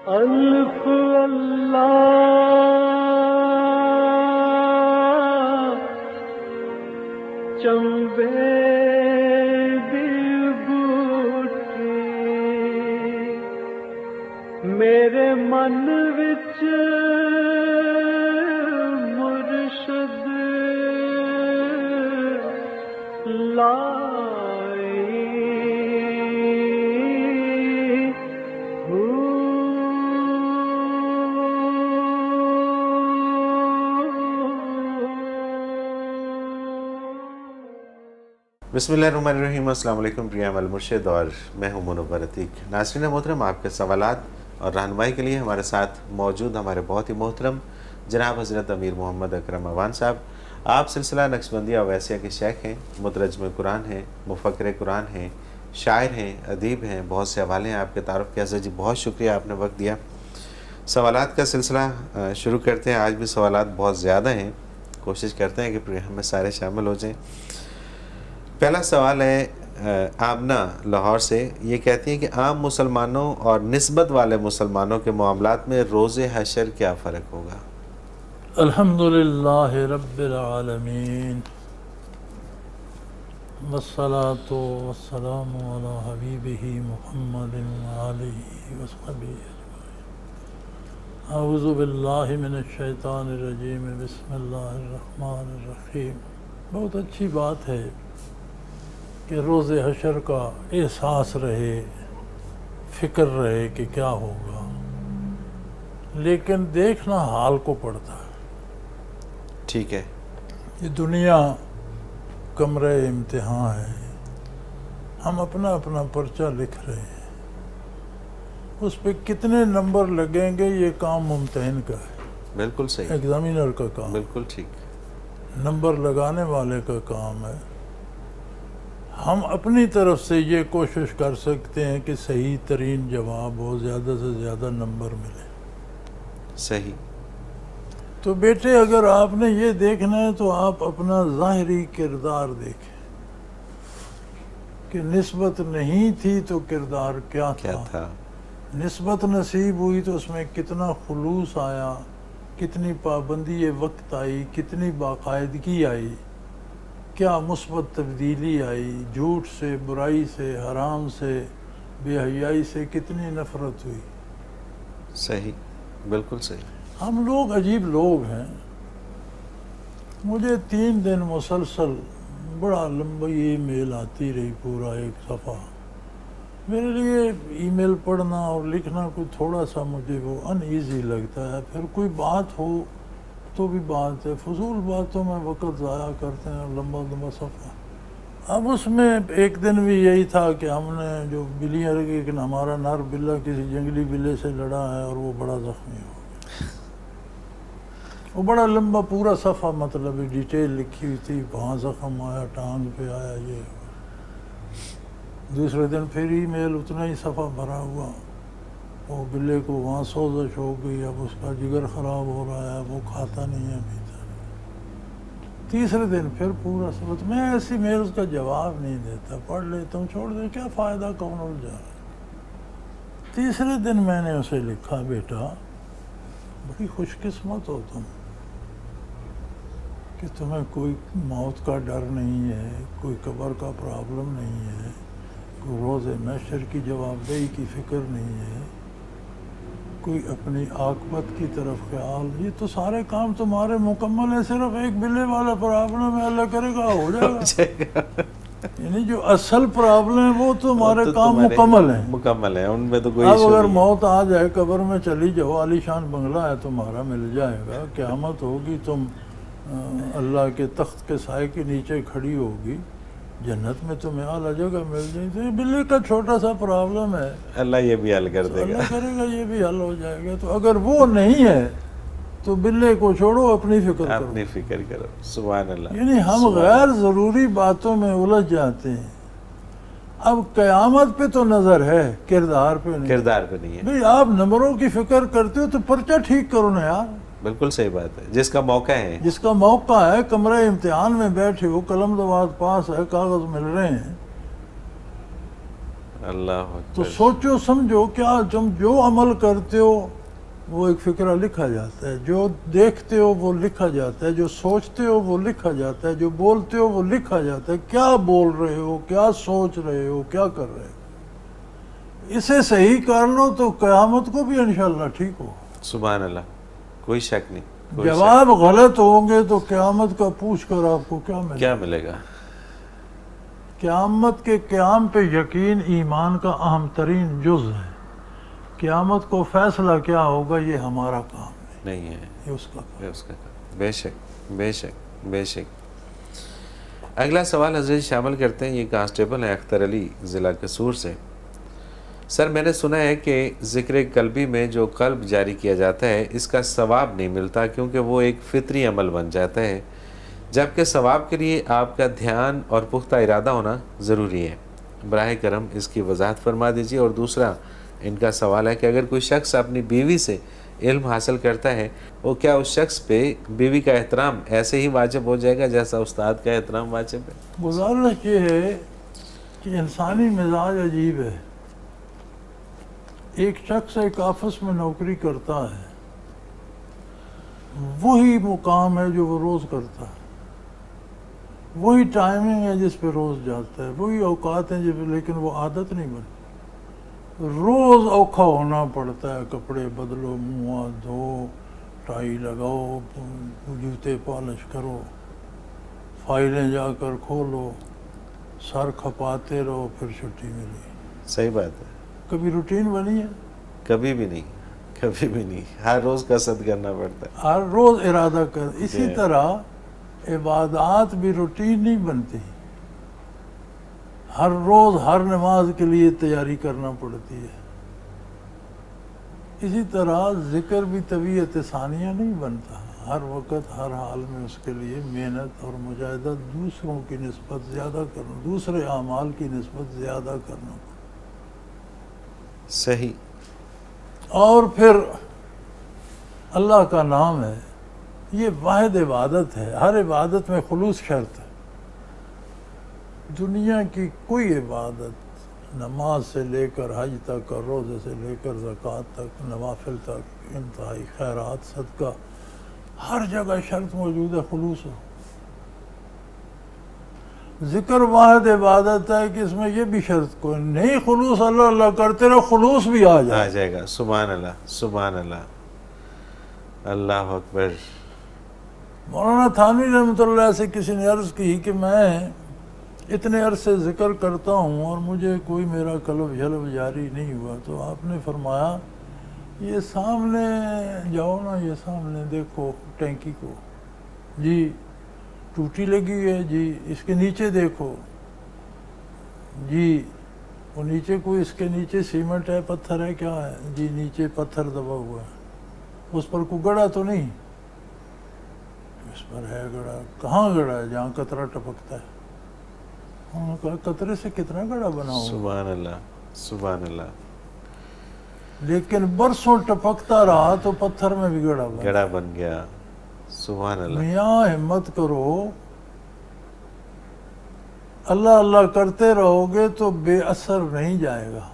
الف اللہ چمبے دی بوٹی میرے من وچ مرشد لائی بسم اللہ الرحمن الرحیم۔ السلام علیکم پریام المرشد، اور میں ہوں منور عتیق۔ ناظرین محترم، آپ کے سوالات اور رہنمائی کے لیے ہمارے ساتھ موجود ہمارے بہت ہی محترم جناب حضرت امیر محمد اکرم اوان صاحب۔ آپ سلسلہ نقشبندیہ اویسیہ کے شیخ ہیں، مترجم قرآن ہیں، مفکر قرآن ہیں، شاعر ہیں، ادیب ہیں، بہت سے حوالے ہیں آپ کے تعارف کے۔ حضرت جی بہت شکریہ، آپ نے وقت دیا۔ سوالات کا سلسلہ شروع کرتے ہیں۔ آج بھی سوالات بہت زیادہ ہیں، کوشش کرتے ہیں کہ پروگرام میں سارے شامل ہو جائیں۔ پہلا سوال ہے آمنہ لاہور سے، یہ کہتی ہیں کہ عام مسلمانوں اور نسبت والے مسلمانوں کے معاملات میں روز حشر کیا فرق ہوگا؟ الحمدللہ رب العالمین والصلاة والسلام علی حبیبہ محمد وآلہ وصحبہ اجمعین۔ اعوذ باللہ من الشیطان الرجیم، بسم اللہ الرحمن الرحیم۔ بہت اچھی بات ہے کہ روز حشر کا احساس رہے، فکر رہے کہ کیا ہوگا، لیکن دیکھنا حال کو پڑتا ہے۔ ٹھیک ہے، یہ دنیا کمرہ امتحان ہے، ہم اپنا اپنا پرچہ لکھ رہے ہیں، اس پہ کتنے نمبر لگیں گے یہ کام ممتحن کا ہے، بالکل صحیح، ایگزامینر کا کام، بالکل ٹھیک، نمبر لگانے والے کا کام ہے۔ ہم اپنی طرف سے یہ کوشش کر سکتے ہیں کہ صحیح ترین جواب ہو، زیادہ سے زیادہ نمبر ملے۔ صحیح۔ تو بیٹے اگر آپ نے یہ دیکھنا ہے تو آپ اپنا ظاہری کردار دیکھیں کہ نسبت نہیں تھی تو کردار کیا تھا، نسبت نصیب ہوئی تو اس میں کتنا خلوص آیا، کتنی پابندی وقت آئی، کتنی باقاعدگی آئی، کیا مثبت تبدیلی آئی، جھوٹ سے، برائی سے، حرام سے، بے حیائی سے کتنی نفرت ہوئی۔ صحیح، بالکل صحیح۔ ہم لوگ عجیب لوگ ہیں۔ مجھے 3 دن مسلسل بڑا لمبی ای میل آتی رہی، پورا ایک صفحہ۔ میرے لیے ای میل پڑھنا اور لکھنا کوئی تھوڑا سا مجھے وہ ان ایزی لگتا ہے۔ پھر کوئی بات ہو تو بھی بات ہے، فضول باتوں میں وقت ضائع کرتے ہیں، لمبا لمبا صفحہ۔ اب اس میں ایک دن بھی یہی تھا کہ ہم نے جو بلیاں رکھی، لیکن ہمارا نر بلا کسی جنگلی بلے سے لڑا ہے اور وہ بڑا زخمی ہو گیا۔ وہ بڑا لمبا پورا صفحہ، مطلب ڈیٹیل لکھی ہوئی تھی، وہاں زخم آیا، ٹانگ پہ آیا، یہ۔ دوسرے دن پھر ای میل اتنا ہی صفحہ بھرا ہوا، وہ بلے کو وہاں سوزش ہو گئی، اب اس کا جگر خراب ہو رہا ہے، وہ کھاتا نہیں ہے ابھی تک۔ تیسرے دن پھر پورا سبق۔ میں ایسی میلز کا جواب نہیں دیتا، پڑھ لیتا ہوں، چھوڑ دے، کیا فائدہ، کون الجھا رہا ہے۔ تیسرے دن میں نے اسے لکھا، بیٹا بڑی خوش قسمت ہو تم کہ تمہیں کوئی موت کا ڈر نہیں ہے، کوئی قبر کا پرابلم نہیں ہے، کوئی روز محشر کی جواب دہی کی فکر نہیں ہے، کوئی اپنی عاقبت کی طرف خیال۔ یہ تو سارے کام تمہارے مکمل ہیں، صرف ایک بلے والا پرابلم ہے، اللہ کرے گا ہو جائے گا۔ یعنی جو اصل پرابلم ہے وہ تمہارے کام مکمل ہیں، ان میں تو کوئی اب اگر موت آ جائے، قبر میں چلی جاؤ، عالی شان بنگلہ ہے تمہارا، مل جائے گا، قیامت ہوگی، تم اللہ کے تخت کے سائے کے نیچے کھڑی ہوگی، جنت میں تمہیں اعلیٰ جگہ مل جائے گی۔ تو یہ بلے کا چھوٹا سا پرابلم ہے، اللہ یہ بھی حل کر دے گا، اللہ کرے گا یہ بھی حل ہو جائے گا۔ تو اگر وہ نہیں ہے تو بلے کو چھوڑو، اپنی فکر کرو، اپنی فکر کرو۔ سبحان اللہ۔ یعنی ہم غیر ضروری باتوں میں الجھ جاتے ہیں۔ اب قیامت پہ تو نظر ہے، کردار پہ نہیں، کردار پہ نہیں ہے۔ بھئی آپ نمبروں کی فکر کرتے ہو تو پرچہ ٹھیک کرو نا یار۔ بالکل صحیح بات ہے، جس کا موقع ہے، جس کا موقع ہے، کمرہ امتحان میں بیٹھے ہو، قلم دوات پاس ہے، کاغذ مل رہے ہیں، اللہ تو اکبر. سوچو سمجھو کیا تم جو عمل کرتے ہو وہ ایک فقرہ لکھا جاتا ہے، جو دیکھتے ہو وہ لکھا جاتا ہے، جو سوچتے ہو وہ لکھا جاتا ہے، جو بولتے ہو وہ لکھا جاتا ہے. کیا بول رہے ہو، کیا سوچ رہے ہو، کیا کر رہے ہو، اسے صحیح کر لو تو قیامت کو بھی انشاءاللہ ٹھیک ہو. سبحان اللہ. کوئی شک نہیں. کوئی شک. جواب غلط ہوں گے تو قیامت کا پوچھ کر آپ کو کیا ملے. کیا ملے گا؟ قیامت کے قیام پہ یقین ایمان کا اہم ترین جز ہے. قیامت کو فیصلہ کیا ہوگا یہ ہمارا کام نہیں ہے، یہ اس کا کام. یہ اس کا کام. بے شک بے شک بے شک. اگلا سوال حضرت شامل کرتے ہیں. یہ کانسٹیبل ہیں اختر علی، ضلع قصور سے. سر میں نے سنا ہے کہ ذکر قلبی میں جو قلب جاری کیا جاتا ہے اس کا ثواب نہیں ملتا کیونکہ وہ ایک فطری عمل بن جاتا ہے، جبکہ ثواب کے لیے آپ کا دھیان اور پختہ ارادہ ہونا ضروری ہے. براہ کرم اس کی وضاحت فرما دیجیے. اور دوسرا ان کا سوال ہے کہ اگر کوئی شخص اپنی بیوی سے علم حاصل کرتا ہے وہ کیا اس شخص پہ بیوی کا احترام ایسے ہی واجب ہو جائے گا جیسا استاد کا احترام واجب ہے؟ گزارش یہ ہے کہ انسانی مزاج عجیب ہے. ایک شخص ایک آفس میں نوکری کرتا ہے، وہی مقام ہے جو وہ روز کرتا ہے، وہی ٹائمنگ ہے جس پہ روز جاتا ہے، وہی اوقات ہیں لیکن وہ عادت نہیں بنتی. روز اوکھا ہونا پڑتا ہے، کپڑے بدلو، منہ ہاتھ دھو، ٹائی لگاؤ، جوتے پالش کرو، فائلیں جا کر کھولو، سر کھپاتے رہو، پھر چھٹی ملی. صحیح بات ہے. کبھی روٹین بنی ہے؟ کبھی بھی نہیں، کبھی بھی نہیں. ہر روز قصد کرنا پڑتا ہے. ہر روز ارادہ کر. اسی طرح عبادات بھی روٹین نہیں بنتی، ہر روز ہر نماز کے لیے تیاری کرنا پڑتی ہے. اسی طرح ذکر بھی طبیعت ثانیہ نہیں بنتا، ہر وقت ہر حال میں اس کے لیے محنت اور مجاہدہ دوسروں کی نسبت زیادہ کرنا، دوسرے اعمال کی نسبت زیادہ کرنا. صحیح. اور پھر اللہ کا نام ہے، یہ واحد عبادت ہے. ہر عبادت میں خلوص شرط ہے. دنیا کی کوئی عبادت، نماز سے لے کر حج تک اور روزے سے لے کر زکوٰۃ تک، نوافل تک، انتہائی خیرات، صدقہ، ہر جگہ شرط موجود ہے خلوص ہو. ذکر واحد عبادت ہے کہ اس میں یہ بھی شرط کوئی نہیں، خلوص اللہ اللہ کرتے رہو، خلوص بھی آ جائے گا. سبحان اللہ سبحان اللہ. اللہ اکبر. مولانا تھانوی رحمۃ اللہ سے کسی نے عرض کی کہ میں اتنے عرصے ذکر کرتا ہوں اور مجھے کوئی میرا قلب جلب جاری نہیں ہوا. تو آپ نے فرمایا یہ سامنے جاؤ نا، یہ سامنے دیکھو ٹینکی کو، جی ٹوٹی لگی ہے، جی اس کے نیچے دیکھو، جی وہ نیچے کوئی، اس کے نیچے سیمنٹ ہے، پتھر ہے، کیا ہے، جی نیچے پتھر دبا ہوا ہے، اس پر کوئی گڑا تو نہیں؟ اس پر ہے گڑا. کہاں گڑا ہے؟ جہاں قطرہ ٹپکتا ہے. انہوں نے کہا قطرے سے کتنا گڑا بنا ہو. سبحان اللہ سبحان اللہ. لیکن برسوں ٹپکتا رہا تو پتھر میں بھی گڑا بن گیا. سبحان اللہ. میاں ہمت کرو، اللہ اللہ کرتے رہو گے تو بے اثر نہیں جائے گا.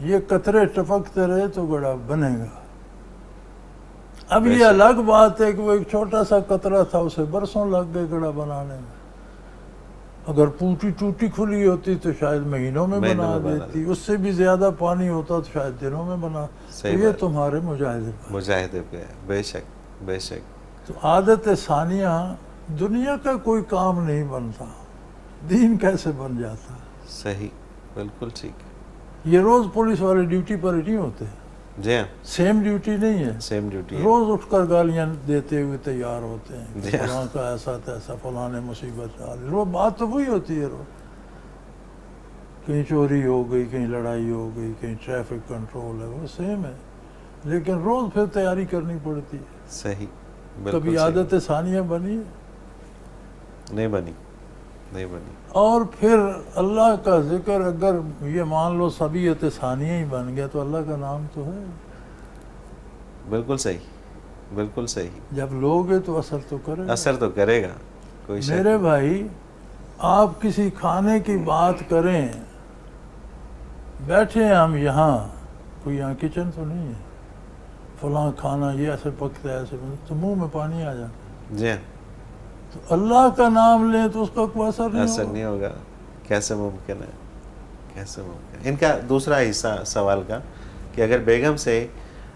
یہ قطرے ٹپکتے رہے تو گڑا بنے گا. اب یہ الگ بات ہے کہ وہ ایک چھوٹا سا قطرہ تھا، اسے برسوں لگ گئے گڑا بنانے میں. اگر ٹوٹی کھلی ہوتی تو شاید مہینوں میں بنا دیتی، اس سے بھی زیادہ پانی ہوتا تو شاید دنوں میں بنا. تو یہ تمہارے مجاہدے پہ. بے شک بے شک. تو عادت ثانیہ، دنیا کا کوئی کام نہیں بنتا، دین کیسے بن جاتا؟ صحیح، بالکل ٹھیک. یہ روز پولیس والے ڈیوٹی پر ہی نہیں ہوتے. جی ہاں، سیم ڈیوٹی نہیں ہے. Same duty. روز اٹھ کر گالیاں دیتے ہوئے تیار ہوتے ہیں، فلاں کا ایسا تیسا، فلاں نے مصیبت ڈالی. روز بات تو وہی ہوتی ہے. روز کہیں چوری ہو گئی، کہیں لڑائی ہو گئی، کہیں ٹریفک کنٹرول ہے، وہ سیم ہے. لیکن روز پھر تیاری کرنی پڑتی ہے. صحیح. کبھی عادت ثانیہ بنی؟ نہیں بنی، نہیں بنی. اور پھر اللہ کا ذکر اگر یہ مان لو طبیعت ثانیہ ہی بن گیا تو اللہ کا نام تو ہے. بالکل صحیح، بالکل صحیح. جب لوگے تو اثر تو کرے گا. اثر تو کرے گا، کوئی شک. میرے بھائی آپ کسی کھانے کی بات کریں، بیٹھے ہیں ہم یہاں، کوئی یہاں کچن تو نہیں ہے، فلاں کھانا یہ ایسے پکتا ہے ایسے تو منہ میں پانی آ جاتا ہے۔ جی تو اللہ کا نام لیں تو اس کا کوئی اثر نہیں ہوگا۔ کیسے ممکن ہے، کیسے ممکن؟ ان کا دوسرا حصہ سوال کا کہ اگر بیگم سے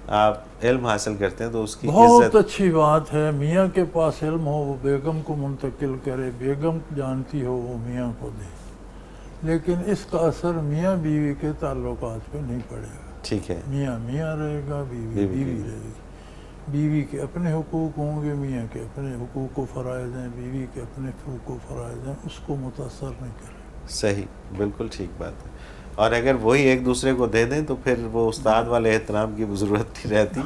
آپ علم حاصل کرتے ہیں تو اس کی بہت اچھی بات ہے، میاں کے پاس علم ہو وہ بیگم کو منتقل کرے، بیگم جانتی ہو وہ میاں کو دے، لیکن اس کا اثر میاں بیوی کے تعلقات پہ نہیں پڑے گا۔ ٹھیک ہے، میاں میاں رہے گا، بیوی بیوی رہے گی۔ بیوی کے اپنے حقوق ہوں گے، میاں کے اپنے حقوق و فرائض ہیں، بیوی کے اپنے حقوق و فرائض ہیں، اس کو متاثر نہیں کرے۔ صحیح، بالکل ٹھیک بات ہے۔ اور اگر وہی ایک دوسرے کو دے دیں تو پھر وہ استاد والے احترام کی ضرورت نہیں رہتی،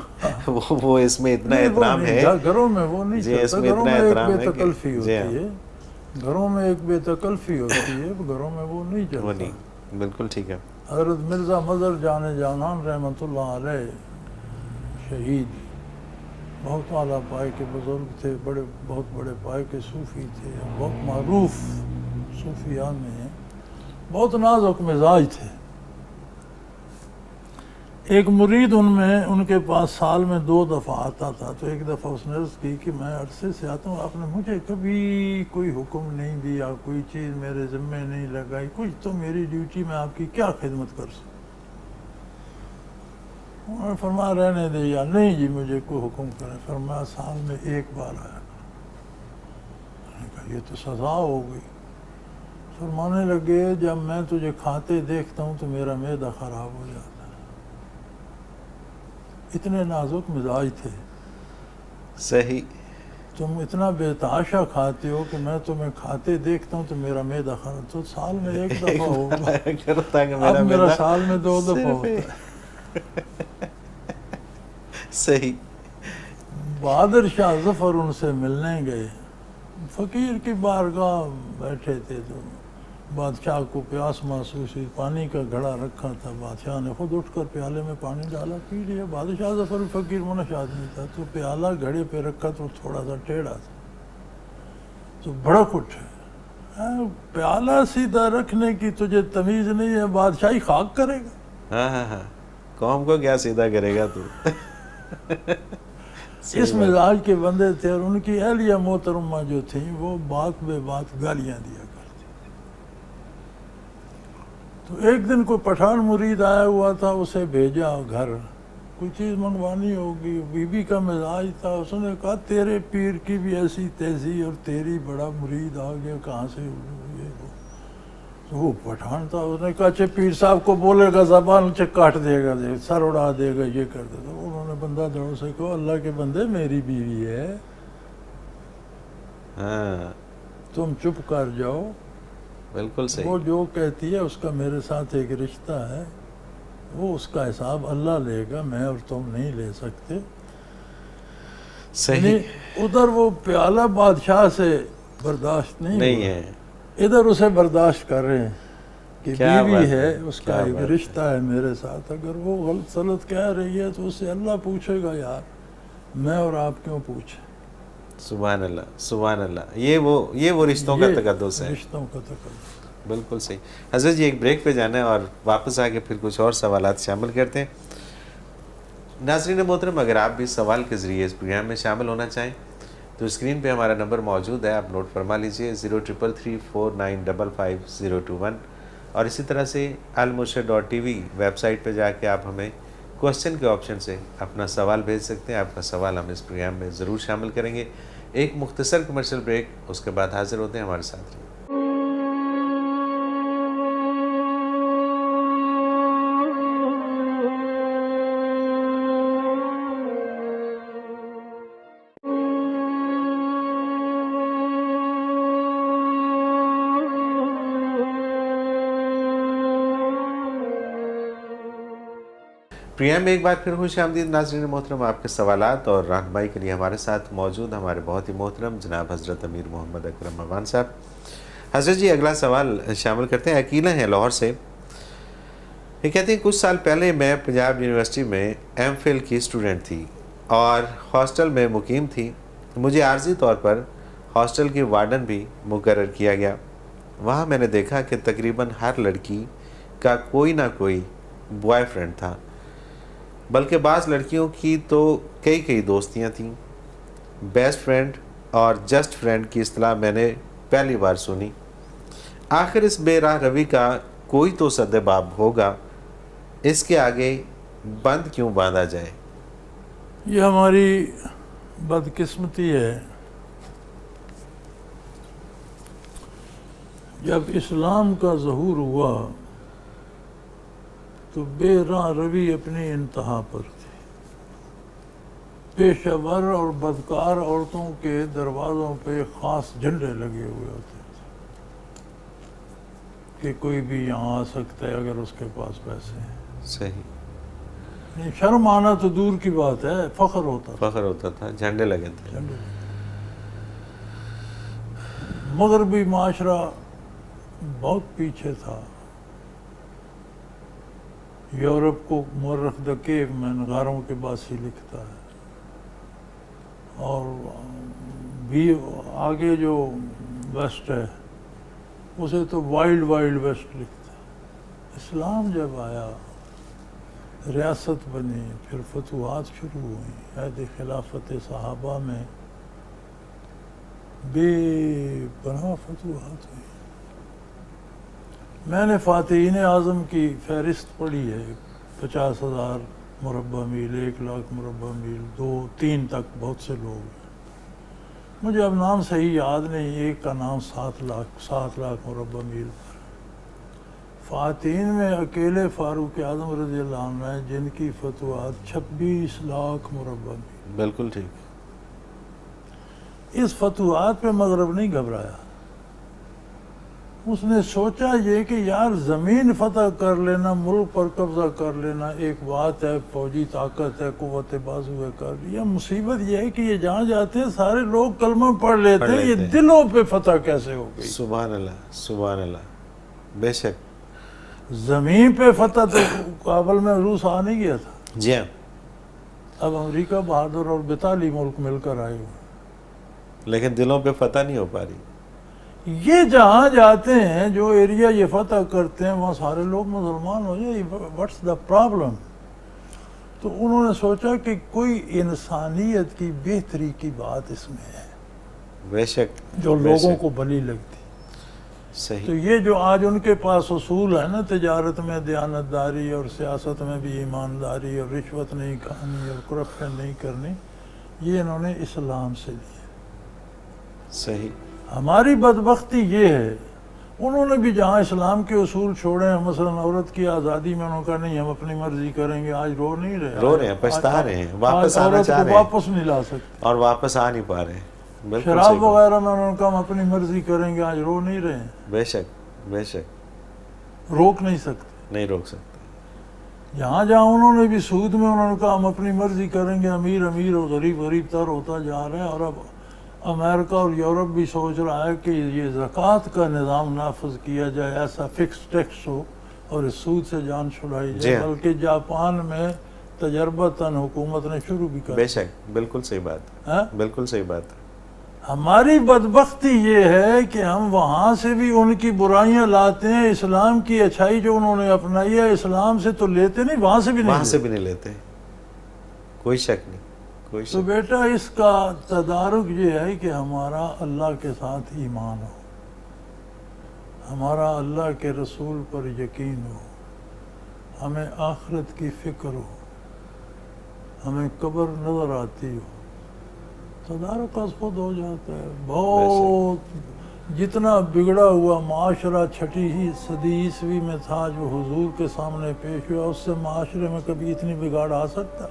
وہ اس میں اتنا احترام ہے، گھروں میں وہ نہیں چلتا، گھروں میں ایک بے تکلفی ہوتی ہے، گھروں میں ایک بے تکلفی ہوتی ہے، گھروں میں وہ نہیں چلتا۔ وہ نہیں، بالکل ٹھیک ہے۔ حضرت مرزا مظہر جان جانان رحمۃ اللہ علیہ شہید، بہت اعلیٰ پائے کے بزرگ تھے، بہت بڑے پائے کے صوفی تھے، بہت معروف صوفیاء میں ہیں، بہت نازک مزاج تھے۔ ایک مرید ان کے پاس سال میں 2 دفعہ آتا تھا، تو ایک دفعہ اس نے عرض کی کہ میں عرصے سے آتا ہوں، آپ نے مجھے کبھی کوئی حکم نہیں دیا، کوئی چیز میرے ذمے نہیں لگائی، کچھ تو میری ڈیوٹی میں آپ کی کیا خدمت کر سکوں؟ انہوں نے فرمایا رہنے دے، یا نہیں جی مجھے کوئی حکم کرے۔ فرمایا سال میں 1 بار آیا کرو۔ میں نے کہا یہ تو سزا ہو گئی۔ فرمانے لگے جب میں تجھے کھاتے دیکھتا ہوں تو میرا معدہ خراب ہو جاتا ہے۔ اتنے نازک مزاج تھے۔ صحیح، تم اتنا بے تحاشا کھاتے ہو کہ میں تمہیں کھاتے دیکھتا ہوں تو میرا معدہ خراب، تو سال میں 1 دفعہ ہوگا، اب میرا سال میں 2 دفعہ ہوتا ہے۔ صحیح۔ بہادر شاہ ظفر ان سے ملنے گئے، فقیر کی بارگاہ بیٹھے تھے، تو بادشاہ کو پیاس محسوس ہوئی، پانی کا گھڑا رکھا تھا، بادشاہ نے خود اٹھ کر پیالے میں پانی ڈالا، پی لیا۔ بادشاہ ظفر فقیر منش آدمی تھا، تو پیالہ گھڑے پہ رکھا تو تھوڑا سا ٹیڑھا تھا، تو بھڑک اٹھے، پیالہ سیدھا رکھنے کی تجھے تمیز نہیں ہے، بادشاہی خاک کرے گا۔ ہاں، قوم کو کیا سیدھا کرے گا تو۔ اس مزاج کے بندے تھے، اور ان کی اہلیہ محترمہ جو تھیں وہ بات بے بات گالیاں دیا کرتی۔ تو ایک دن کوئی پٹھان مرید آیا ہوا تھا، اسے بھیجا گھر، کوئی چیز منگوانی ہوگی، بی بی کا مزاج تھا، اس نے کہا تیرے پیر کی بھی ایسی تیزی اور تیری بڑا مرید آ گیا، کہاں سے یہ وہ؟ تو وہ پٹھان تھا، اس نے کہا اچھا پیر صاحب کو بولے گا زبان سے کاٹ دے گا، سر اڑا دے گا، یہ کر دے گا۔ انہوں نے بندہ دڑوں سے کہا اللہ کے بندے میری بیوی ہے، تم چپ کر جاؤ، بالکل صحیح۔ وہ جو کہتی ہے اس کا میرے ساتھ ایک رشتہ ہے، وہ اس کا حساب اللہ لے گا، میں اور تم نہیں لے سکتے۔ صحیح۔ ادھر وہ پیالہ بادشاہ سے برداشت نہیں ہے، ادھر اسے برداشت کر رہے ہیں کہ بیوی ہے، اس کا ایک بات رشتہ ہے میرے ساتھ، اگر وہ غلط سلط کہہ رہی ہے تو اس سے اللہ پوچھے گا، یار میں اور آپ کیوں پوچھیں۔ سبحان اللہ، سبحان اللہ، یہ وہ رشتوں کا تقدس ہے، رشتوں کا تقدس۔ بالکل صحیح۔ حضرت جی ایک بریک پہ جانا ہے اور واپس آ کے پھر کچھ اور سوالات شامل کرتے ہیں۔ ناظرین محترم، اگر آپ بھی سوال کے ذریعے اس پروگرام میں شامل ہونا چاہیں تو اسکرین پہ ہمارا نمبر موجود ہے، آپ نوٹ فرما لیجئے 033349555021، اور اسی طرح سے almurshid.tv ویب سائٹ پہ جا کے آپ ہمیں کوسچن کے آپشن سے اپنا سوال بھیج سکتے ہیں۔ آپ کا سوال ہم اس پروگرام میں ضرور شامل کریں گے۔ ایک مختصر کمرشل بریک، اس کے بعد حاضر ہوتے ہیں، ہمارے ساتھ رہیے۔ پروگرام میں ایک بار پھر خوش آمدید ناظرین محترم، آپ کے سوالات اور رہنمائی کے لیے ہمارے ساتھ موجود ہمارے بہت ہی محترم جناب حضرت امیر محمد اکرم عوان صاحب۔ حضرت جی اگلا سوال شامل کرتے ہیں، عقیلہ ہیں لاہور سے۔ یہ کہتے ہیں کچھ سال پہلے میں پنجاب یونیورسٹی میں ایم فل کی اسٹوڈنٹ تھی اور ہاسٹل میں مقیم تھی۔ مجھے عارضی طور پر ہاسٹل کی وارڈن بھی مقرر کیا گیا وہاں میں نے دیکھا کہ تقریباً ہر لڑکی کا کوئی نہ کوئی بوائے فرینڈ تھا، بلکہ بعض لڑکیوں کی تو کئی دوستیاں تھیں۔ بیسٹ فرینڈ اور جسٹ فرینڈ کی اصطلاح میں نے پہلی بار سنی۔ آخر اس بے راہ روی کا کوئی تو سد باب ہوگا، اس کے آگے بند کیوں باندھا جائے؟ یہ ہماری بدقسمتی ہے۔ جب اسلام کا ظہور ہوا تو بے راہ روی اپنی انتہا پر تھی۔ پیشہ ور اور بدکار عورتوں کے دروازوں پہ خاص جھنڈے لگے ہوئے ہوتے تھے کہ کوئی بھی یہاں آ سکتا ہے اگر اس کے پاس پیسے ہیں۔ صحیح۔ شرم آنا تو دور کی بات ہے، فخر ہوتا تھا، جھنڈے لگے تھے۔ مغربی معاشرہ بہت پیچھے تھا۔ یورپ کو مورخ دا کیو مین، غاروں کے باسی لکھتا ہے، اور بھی آگے جو ویسٹ ہے اسے تو وائلڈ ویسٹ لکھتا ہے۔ اسلام جب آیا، ریاست بنی، پھر فتوحات شروع ہوئیں، عہد خلافت صحابہ میں بے پناہ فتوحات ہوئی۔ میں نے فاتحین اعظم کی فہرست پڑھی ہے، 50,000 مربع میل، 1,00,000 مربع میل، 2, 3 تک بہت سے لوگ ہیں۔ مجھے اب نام صحیح یاد نہیں، ایک کا نام 7 لاکھ مربع میل پر۔ فاتحین میں اکیلے فاروق اعظم رضی اللہ عنہ ہیں جن کی فتوحات 26 لاکھ مربع میل۔ بالکل ٹھیک۔ اس فتوحات پہ مغرب نہیں گھبرایا۔ اس نے سوچا یہ کہ یار زمین فتح کر لینا، ملک پر قبضہ کر لینا ایک بات ہے، فوجی طاقت ہے، قوت بازو ہے، کر لیا۔ مصیبت یہ ہے کہ یہ جہاں جاتے ہیں سارے لوگ کلمہ پڑھ لیتے ہیں، یہ دلوں پہ فتح کیسے ہو گئی؟ سبحان اللہ، سبحان اللہ۔ بے شک زمین پہ فتح تو کابل میں روس آ نہیں گیا تھا۔ جی ہاں، اب امریکہ بہادر اور 42 ملک مل کر آئے ہوئے، لیکن دلوں پہ فتح نہیں ہو پا رہی۔ یہ جہاں جاتے ہیں، جو ایریا یہ فتح کرتے ہیں، وہاں سارے لوگ مسلمان ہو جائے، واٹس دا پرابلم؟ تو انہوں نے سوچا کہ کوئی انسانیت کی بہتری کی بات اس میں ہے بے شک، جو لوگوں کو بھلی لگتی۔ صحیح۔ تو یہ جو آج ان کے پاس اصول ہے نا، تجارت میں دیانتداری اور سیاست میں بھی ایمانداری اور رشوت نہیں کھانی اور کرپشن نہیں کرنی، یہ انہوں نے اسلام سے لیا۔ صحیح۔ ہماری بدبختی یہ ہے، انہوں نے بھی جہاں اسلام کے اصول چھوڑے ہیں، مثلا عورت کی آزادی میں انہوں نے کہا نہیں ہم اپنی مرضی کریں گے، آج رو نہیں رہے، رو رہے ہیں، پچھتا رہے ہیں، واپس آنا عورت چاہ کو رہے ہیں واپس نہیں لا سکتے۔ اور واپس آ نہیں پا رہے ہیں۔ بالکل شراب صحیح بات۔ وغیرہ میں انہوں نے کہا ہم اپنی مرضی کریں گے، آج رو نہیں رہے ہیں، بے شک، بے شک، روک نہیں سکتے۔ نہیں روک سکتے۔ جہاں انہوں نے بھی سود میں انہوں نے کہا ہم اپنی مرضی کریں گے، امیر اور غریب تر ہوتا جا رہا ہے۔ اور اب امریکہ اور یورپ بھی سوچ رہا ہے کہ یہ زکوٰۃ کا نظام نافذ کیا جائے، ایسا فکس ٹیکس ہو اور اس سود سے جان چھڑائی جائے۔ بلکہ جاپان میں تجربتاً حکومت نے شروع بھی کر۔ بے شک، بالکل صحیح بات ہے، بالکل صحیح بات ہے۔ ہماری بدبختی یہ ہے کہ ہم وہاں سے بھی ان کی برائیاں لاتے ہیں، اسلام کی اچھائی جو انہوں نے اپنائی ہے اسلام سے تو لیتے نہیں، وہاں سے بھی نہیں لیتے، کوئی شک نہیں، کوئی شک۔ تو بیٹا اس کا تدارک یہ ہے کہ ہمارا اللہ کے ساتھ ایمان ہو، ہمارا اللہ کے رسول پر یقین ہو، ہمیں آخرت کی فکر ہو، ہمیں قبر نظر آتی ہو، تدارک از خود ہو جاتا ہے۔ بہت جتنا بگڑا ہوا معاشرہ 6 صدی عیسوی میں تھا جو حضور کے سامنے پیش ہوا، اس سے معاشرے میں کبھی اتنی بگاڑ آ سکتا؟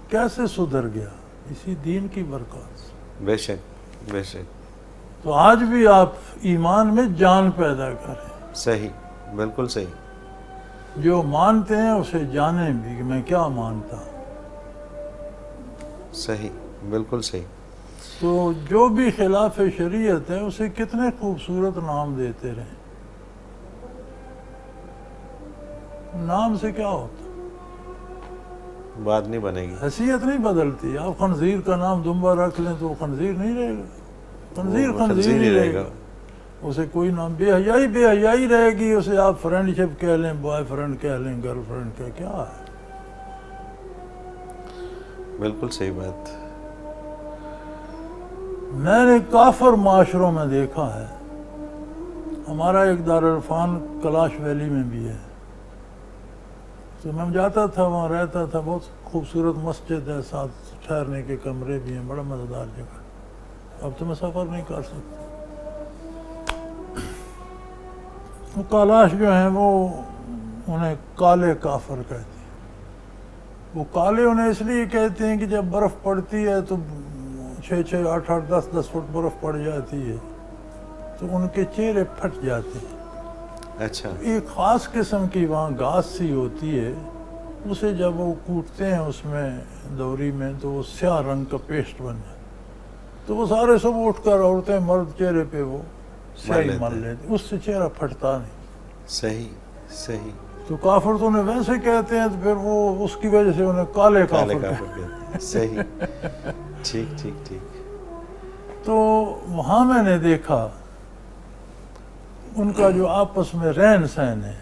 کیسے سدھر گیا؟ اسی دین کی برکات سے۔ بے شک، بے شک۔ تو آج بھی آپ ایمان میں جان پیدا کریں۔ صحیح، بالکل صحیح۔ جو مانتے ہیں اسے جانیں بھی کہ میں کیا مانتا ہوں۔ صحیح، بالکل صحیح۔ تو جو بھی خلاف شریعت ہے اسے کتنے خوبصورت نام دیتے رہیں، نام سے کیا ہوتا؟ بات نہیں بنے گی، حیثیت نہیں بدلتی۔ آپ خنزیر کا نام دمبا رکھ لیں تو وہ خنزیر نہیں رہے گا، خنزیر وہ خنزیر ہی رہے گا، اسے کوئی نام بے حیائی رہے گی، اسے آپ فرینڈ شپ کہہ لیں، بوائے فرینڈ کہہ لیں، گرل فرینڈ کہہ، کیا ہے؟ بالکل صحیح بات. میں نے کافر معاشروں میں دیکھا ہے. ہمارا ایک دارالعرفان کلاش ویلی میں بھی ہے، تو میں جاتا تھا، وہاں رہتا تھا. بہت خوبصورت مسجد ہے، ساتھ ٹھہرنے کے کمرے بھی ہیں، بڑا مزیدار جگہ. اب تو میں سفر نہیں کر سکتا. وہ کلاش جو ہیں وہ انہیں کالے کافر کہتے ہیں. وہ کالے انہیں اس لیے کہتے ہیں کہ جب برف پڑتی ہے تو 6-6 8-8 10-10 فٹ برف پڑ جاتی ہے تو ان کے چہرے پھٹ جاتے ہیں. اچھا. ایک خاص قسم کی وہاں گھاس سی ہوتی ہے، اسے جب وہ کوٹتے ہیں اس میں دوری میں تو وہ سیاہ رنگ کا پیسٹ بن جاتا. تو وہ سارے سب اٹھ کر عورتیں مرد چہرے پہ وہ سیاہی مل لیتے، اس سے چہرہ پھٹتا نہیں. صحیح. تو کافر تو انہیں ویسے کہتے ہیں، تو پھر وہ اس کی وجہ سے انہیں کالے کافر کہتے ہیں. صحیح. ٹھیک. تو وہاں میں نے دیکھا ان کا جو آپس میں رہن سہن ہے.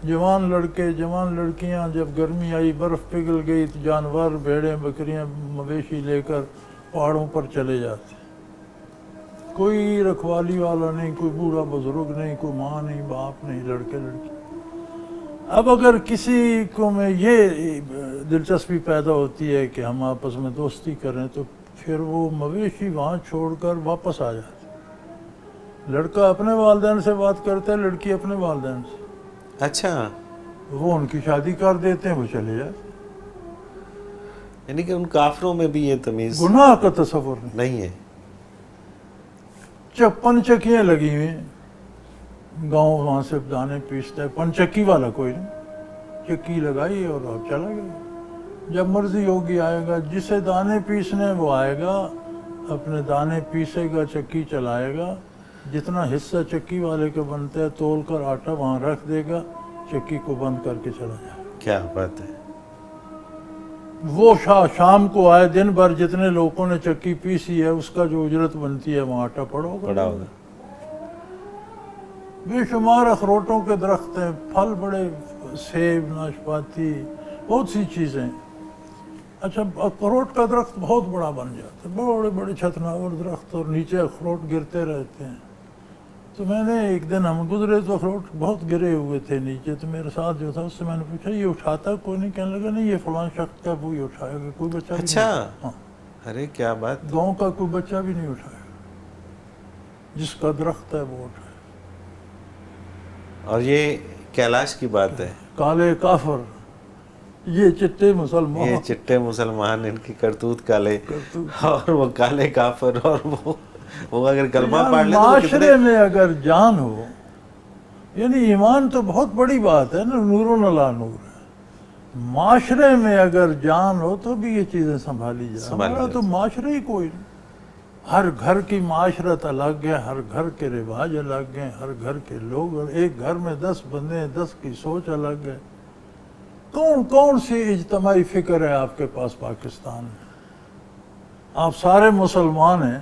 جوان لڑکے جوان لڑکیاں، جب گرمی آئی برف پگھل گئی تو جانور بھیڑیں بکریاں مویشی لے کر پہاڑوں پر چلے جاتے. کوئی رکھوالی والا نہیں، کوئی بوڑھا بزرگ نہیں، کوئی ماں نہیں، باپ نہیں، لڑکے لڑکی. اب اگر کسی کو میں یہ دلچسپی پیدا ہوتی ہے کہ ہم آپس میں دوستی کریں تو پھر وہ مویشی وہاں چھوڑ کر واپس آ جاتے. لڑکا اپنے والدین سے بات کرتا ہے، لڑکی اپنے والدین سے. اچھا. وہ ان کی شادی کر دیتے ہیں، وہ چلے جاتے. یعنی کہ ان کافروں میں بھی یہ تمیز گناہ کا تصور نہیں ہے. پن چکیاں لگی ہوئی ہیں گاؤں، وہاں سے دانے پیستا ہے. پن چکی والا کوئی نہیں، چکی لگائی اور اب چلا گیا. جب مرضی ہوگی آئے گا، جسے دانے پیسنے وہ آئے گا، اپنے دانے پیسے گا، چکی چلائے گا. جتنا حصہ چکی والے کا بنتا ہے تول کر آٹا وہاں رکھ دے گا، چکی کو بند کر کے چلا جائے گا. کیا بات ہے. وہ شام کو آئے، دن بھر جتنے لوگوں نے چکی پیسی ہے اس کا جو اجرت بنتی ہے وہاں آٹا پڑا ہوگا. بے شمار اخروٹوں کے درخت ہیں، پھل بڑے، سیب، ناشپاتی، بہت سی چیزیں. اچھا، اخروٹ کا درخت بہت بڑا بن جاتا ہے، بڑے بڑے چھتناور درخت، اور نیچے اخروٹ گرتے رہتے ہیں. تو میں نے ایک دن ہم گزرے تو اخروٹ بہت گرے ہوئے تھے نیچے. تو میرے ساتھ جو تھا اس سے میں نے پوچھا یہ اٹھاتا کوئی نہیں؟ کہنے لگا نہیں، یہ فلاں شخص کا وہی اٹھائے گا، کوئی بچہ بھی اچھا. نہیں. ہاں، ارے کیا بات. گاؤں کا کوئی بچہ بھی نہیں اٹھائے گا، جس کا درخت ہے وہ اٹھائے. اور یہ کیلاش کی بات ہے. کالے کافر، یہ چٹے مسلمان، یہ چٹے مسلمان، ان کی کرتوت کالے، اور وہ کالے کافر. اور وہ اگر کلمہ پڑھ لے تو معاشرے میں اگر جان ہو، یعنی ایمان تو بہت بڑی بات ہے نا، نور علی نور ہے. معاشرے میں اگر جان ہو تو بھی یہ چیزیں سنبھالی جائے. ہمارا تو معاشرہ ہی کوئی نہیں. ہر گھر کی معاشرت الگ ہے، ہر گھر کے رواج الگ ہیں، ہر گھر کے لوگ، ایک گھر میں 10 بندے ہیں، 10 کی سوچ الگ ہے. کون سی اجتماعی فکر ہے آپ کے پاس پاکستان میں؟ آپ سارے مسلمان ہیں،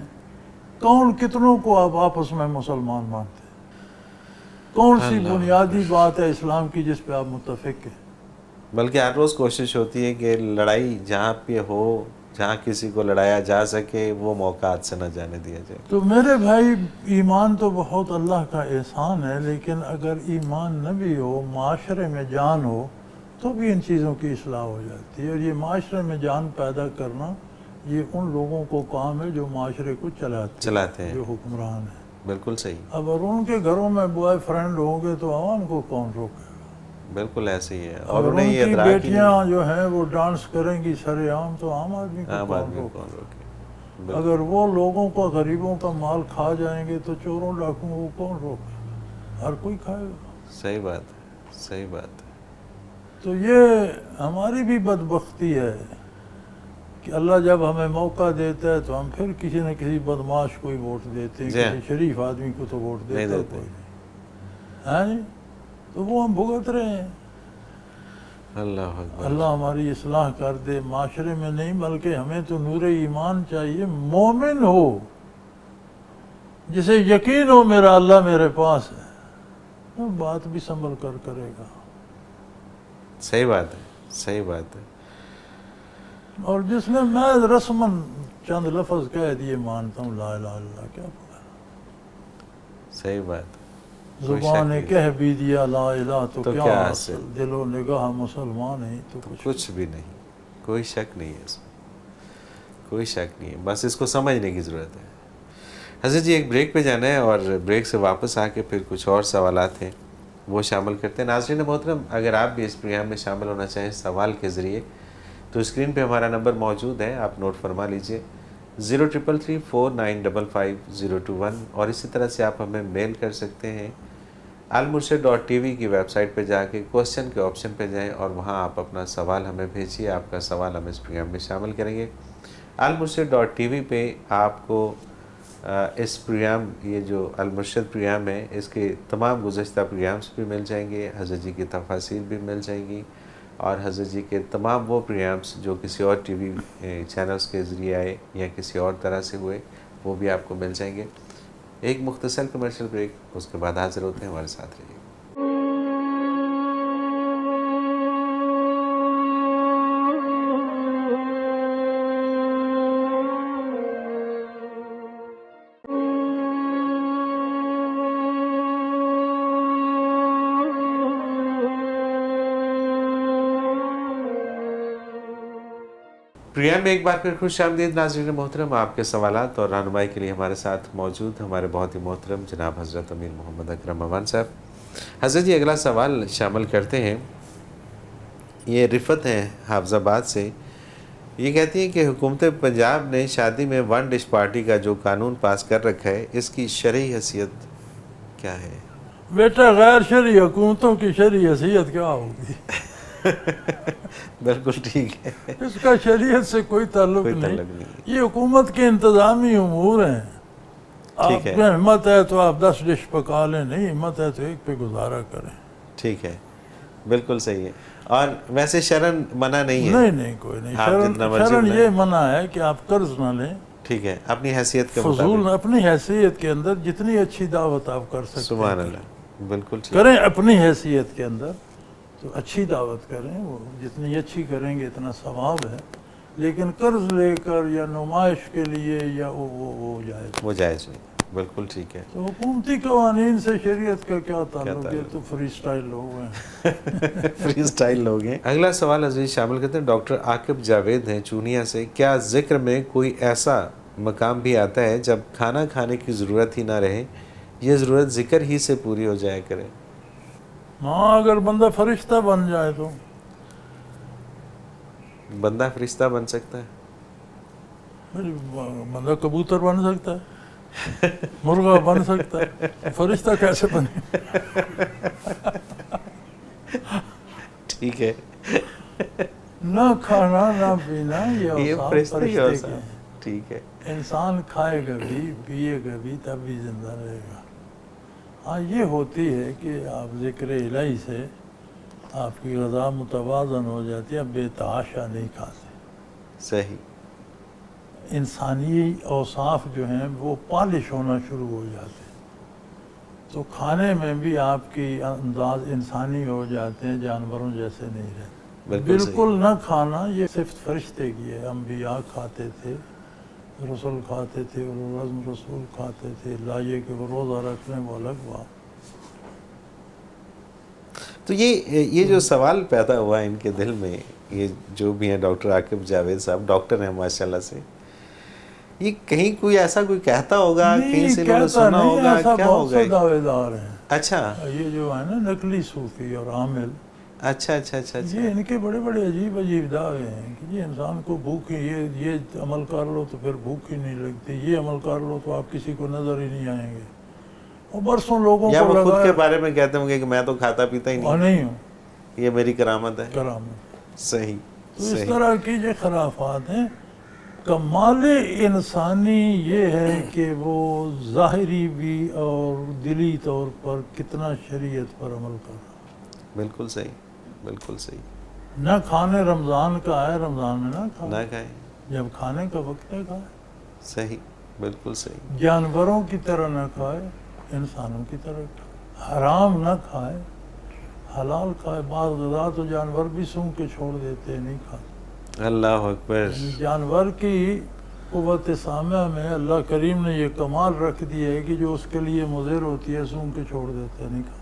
کتنوں کو آپ آپس میں مسلمان مانتے ہیں؟ کون سی بنیادی بات ہے اسلام کی جس پہ آپ متفق ہیں؟ بلکہ ہر روز کوشش ہوتی ہے کہ لڑائی جہاں پہ ہو، جہاں کسی کو لڑایا جا سکے، وہ موقع ہاتھ سے نہ جانے دیا جائے. تو میرے بھائی، ایمان تو بہت اللہ کا احسان ہے، لیکن اگر ایمان نہ بھی ہو، معاشرے میں جان ہو تو بھی ان چیزوں کی اصلاح ہو جاتی ہے. اور یہ معاشرے میں جان پیدا کرنا یہ ان لوگوں کو کام ہے جو معاشرے کو چلاتے ہیں، جو حکمران ہیں. بالکل صحیح. اب اگر ان کے گھروں میں بوائے فرینڈ ہوں گے تو عوام کو کون روکے گا؟ بالکل ایسے ہی ہے. اور اگر انہیں ان یہ کی ادراک بیٹیاں جو ہیں وہ ڈانس کریں گی سر عام تو عام آدمی کو کون روکے؟ اگر وہ لوگوں کو، غریبوں کا مال کھا جائیں گے تو چوروں ڈاکوں کو کون روکے؟ ہر کوئی کھائے گا. صحیح بات ہے، صحیح بات ہے. تو یہ ہماری بھی بدبختی ہے کہ اللہ جب ہمیں موقع دیتا ہے تو ہم پھر کسی نہ کسی بدماش کو ہی ووٹ دیتے ہیں. کسی شریف آدمی کو تو ووٹ دیتا کوئی نہیں. ہاں جی، تو وہ ہم بھگت رہے ہیں. اللہ اکبر. اللہ ہماری اصلاح کر دے. معاشرے میں نہیں بلکہ ہمیں تو نور ایمان چاہیے. مومن ہو جسے یقین ہو میرا اللہ میرے پاس ہے تو بات بھی سنبھل کر کرے گا. صحیح بات ہے، صحیح بات ہے. اور جس نے میں رسماً چند لفظ کہہ دیے مانتا ہوں لا الہ الا اللہ، کیا پڑا. صحیح بات ہے. زبان نے کہہ بھی دیا لا الہ تو تو کیا کیا حاصل، حاصل؟ دل و نگاہ مسلمان ہے تو کچھ بھی نہیں، کوئی شک نہیں ہے اس میں، کوئی شک نہیں ہے، بس اس کو سمجھنے کی ضرورت ہے. حضرت جی ایک بریک پہ جانا ہے اور بریک سے واپس آ کے پھر کچھ اور سوالات ہیں وہ شامل کرتے ہیں. ناظرین محترم، اگر آپ بھی اس پروگرام میں شامل ہونا چاہیں سوال کے ذریعے تو اسکرین پہ ہمارا نمبر موجود ہے، آپ نوٹ فرما لیجئے 0333455021، اور اسی طرح سے آپ ہمیں میل کر سکتے ہیں almurshid.tv کی ویب سائٹ پہ جا کے کوسچن کے آپشن پہ جائیں اور وہاں آپ اپنا سوال ہمیں بھیجیے. آپ کا سوال ہم اس پروگرام میں شامل کریں گے. almurshid.tv پہ آپ کو اس پروگرام، یہ جو المرشد پروگرام ہے، اس کے تمام گزشتہ پروگرامز بھی مل جائیں گے، حضرت جی کی تفاصیر بھی مل جائیں گی، اور حضرت جی کے تمام وہ پروگرامز جو کسی اور ٹی وی چینلز کے ذریعے آئے یا کسی اور طرح سے ہوئے وہ بھی آپ کو مل جائیں گے. ایک مختصر کمرشل بریک، اس کے بعد حاضر ہوتے ہیں، ہمارے ساتھ رہیے. پروگرام میں ایک بار پھر خوش آمدید ناظرین محترم. آپ کے سوالات اور رہنمائی کے لیے ہمارے ساتھ موجود ہمارے بہت ہی محترم جناب حضرت امیر محمد اکرم امان صاحب. حضرت جی اگلا سوال شامل کرتے ہیں. یہ رفت ہیں حافظ آباد سے، یہ کہتی ہیں کہ حکومت پنجاب نے شادی میں ون ڈش پارٹی کا جو قانون پاس کر رکھا ہے اس کی شرعی حیثیت کیا ہے؟ بیٹا غیر شرعی حکومتوں کی شرعی حیثیت کیا ہوگی؟ بالکل ٹھیک ہے، اس کا شریعت سے کوئی تعلق نہیں. یہ حکومت کے انتظامی امور ہیں. آپ میں ہمت ہے تو آپ 10 ڈش پکا لیں، نہیں ہمت ہے تو ایک پہ گزارا کریں. ٹھیک ہے، بالکل صحیح ہے. اور ویسے شرن منع نہیں ہے؟ نہیں کوئی نہیں. شرن یہ منع ہے کہ آپ قرض نہ لیں. ٹھیک ہے، اپنی حیثیت کے فضول اپنی حیثیت کے اندر جتنی اچھی دعوت آپ کر سکتے ہیں سبحان اللہ، بالکل کریں. اپنی حیثیت کے اندر تو اچھی دعوت کریں، وہ جتنی اچھی کریں گے اتنا ثواب ہے. لیکن قرض لے کر یا نمائش کے لیے یا وہ جائز، وہ جائز نہیں. بالکل ٹھیک ہے. تو حکومتی قوانین سے شریعت کا کیا تعلق ہے؟ تو فری سٹائل لوگ ہیں. فری سٹائل لوگ ہیں. اگلا سوال عزیز شامل کرتے ہیں ڈاکٹر عاقب جاوید ہیں چونیا سے. کیا ذکر میں کوئی ایسا مقام بھی آتا ہے جب کھانا کھانے کی ضرورت ہی نہ رہے، یہ ضرورت ذکر ہی سے پوری ہو جایا کرے؟ ہاں، اگر بندہ فرشتہ بن جائے تو. بندہ فرشتہ بن سکتا ہے؟ بندہ کبوتر بن سکتا ہے، مرغا بن سکتا ہے، فرشتہ کیسے بنے؟ ٹھیک ہے. نہ کھانا نہ پینا یہ فرشتے کے ہیں. ٹھیک ہے. انسان کھائے گا بھی پیے گا بھی تب بھی زندہ رہے گا. ہاں یہ ہوتی ہے کہ آپ ذکر الہی سے آپ کی غذا متوازن ہو جاتی ہے، بے تحاشا نہیں کھاتے. صحیح. انسانی اوصاف جو ہیں وہ پالش ہونا شروع ہو جاتے ہیں، تو کھانے میں بھی آپ کی انداز انسانی ہو جاتے ہیں، جانوروں جیسے نہیں رہتے. بالکل نہ کھانا یہ صرف فرشتے کی ہے. انبیاء کھاتے تھے، رسول کھاتے تھے، رسول کھاتے تھے. لائے کہ وہ روزہ رکھنے وہ الگ بات. تو یہ جو سوال پیدا ہوا ان کے دل میں، یہ جو بھی ہیں ڈاکٹر عاقب جاوید صاحب ڈاکٹر ہیں ماشاءاللہ سے، یہ کہیں کوئی ایسا کوئی کہتا ہوگا، کہیں سے انہوں نے سنا ہوگا، کیا ہوگا؟ بہت سے دعوے دار ہیں. اچھا، یہ جو ہے نا نقلی صوفی اور عامل، اچھا اچھا اچھا یہ ان کے بڑے بڑے عجیب دعوے ہیں کہ یہ انسان کو بھوک ہی، یہ عمل کر لو تو پھر بھوک ہی نہیں لگتی، یہ عمل کر لو تو آپ کسی کو نظر ہی نہیں آئیں گے. اور برسوں لوگوں یا کو وہ خود کے بارے میں کہتے ہوں گے کہ میں تو کھاتا پیتا ہی نہیں ہوں، یہ میری کرامت ہے. کرامت. صحیح. تو اس طرح کی جو خرافات ہیں. کمال انسانی یہ ہے کہ وہ ظاہری بھی اور دلی طور پر کتنا شریعت پر عمل کر رہا. بالکل صحیح، بالکل صحیح. نہ کھانے رمضان کا ہے، رمضان میں نہ کھائیں، جب کھانے کا وقت ہے کھائیں. صحیح بالکل صحیح. جانوروں کی طرح نہ کھائے، انسانوں کی طرح کھائے، حرام نہ کھائے، حلال کھائے. بعض غذا تو جانور بھی سونگھ کے چھوڑ دیتے ہیں، نہیں کھاتے. اللہ اکبر. یعنی جانور کی قوت سامعہ میں اللہ کریم نے یہ کمال رکھ دیا ہے کہ جو اس کے لیے مضر ہوتی ہے سونگھ کے چھوڑ دیتا ہے، نہیں کھاتا.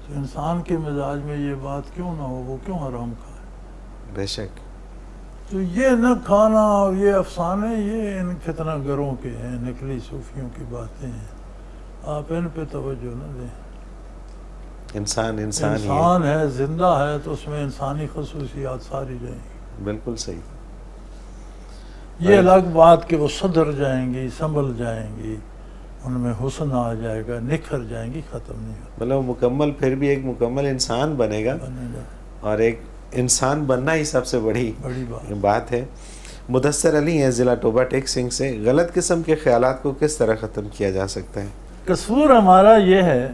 تو انسان کے مزاج میں یہ بات کیوں نہ ہو، وہ کیوں حرام کھائے؟ بے شک. تو یہ نہ کھانا اور یہ افسانے یہ ان فتنہ گروں کے ہیں، نقلی صوفیوں کی باتیں ہیں. آپ ان پہ توجہ نہ دیں. انسان انسان ہے، زندہ ہے، تو اس میں انسانی خصوصیات ساری رہیں گی. بالکل صحیح. یہ الگ بات کہ وہ صدر جائیں گی، سنبھل جائیں گی، ان میں حسن آ جائے گا، نکھر جائیں گی، ختم نہیں ہوگا. مطلب مکمل پھر بھی ایک مکمل انسان بنے گا، اور ایک انسان بننا ہی سب سے بڑی بات ہے. مدثر علی ہیں ضلع ٹوبہ ٹیک سنگھ سے. غلط قسم کے خیالات کو کس طرح ختم کیا جا سکتا ہے؟ قصور ہمارا یہ ہے